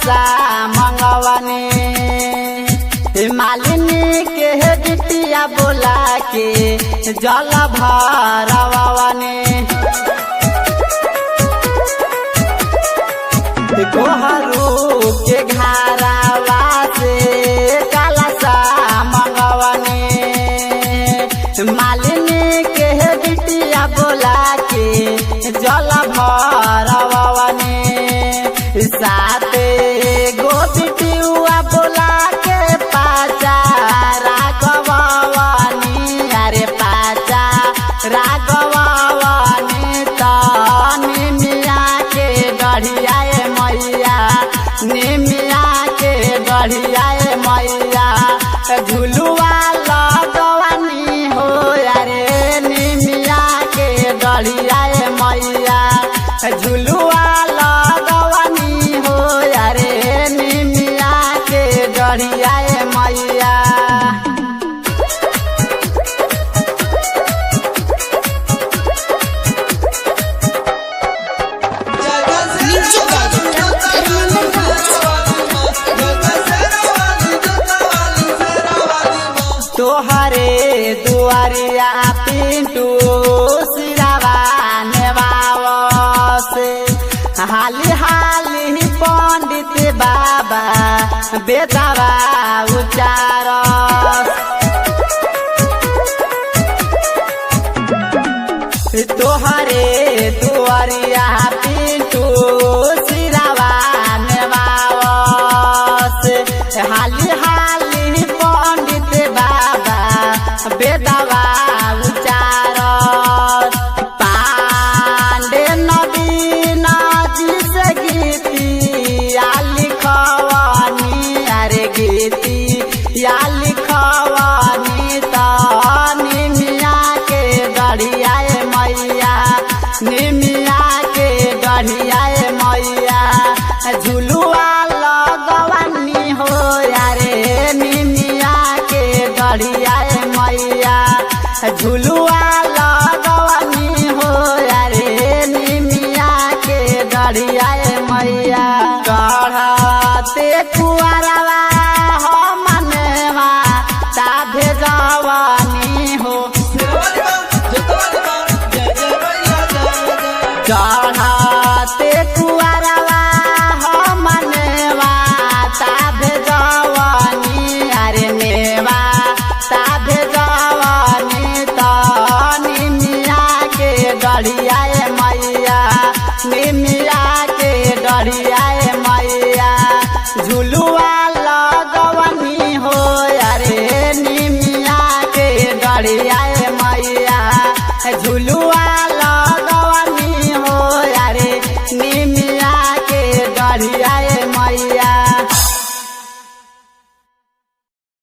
सा मंगवानी मालिनी के बिटिया बोला के जल भरवानी कोहरू के घरावा से काला सा मंगवानी मालिनी के बिटिया बोला के जल भरवानी साथे गो बिटिया बोला के पाचा राघवानी अरे पाचा राघवानी तनी मिया के गढ़िया मैया निमिया के गढ़िया मैया झुलुआ लगवानी हो अरे निमिया के गढ़िया मैया झुलुआ लगवानी हो अरे निमिया के गढ़िया मैया तोहरे दुआरिया पिंटू सिरावा नेवावस हाली हाली पंडित बाबा बेदावा उचारस तोहरे दुआरिया पिंटू सिरावा नेवावस हाली हाली पंडित बाबा बेदावा उचारस पांडे नवीन जी से गीतिया लिखवानी अरे गीतिया लिखवानी तनी मिया के गढ़िया मैया निमिया के गढ़िया मैया झुलुआ लगवानी हो यारे निमिया के गढ़िया मैया झुलुआ लगवानी हो यारे निमिया के गढ़िया मैया गढ़ते कुआर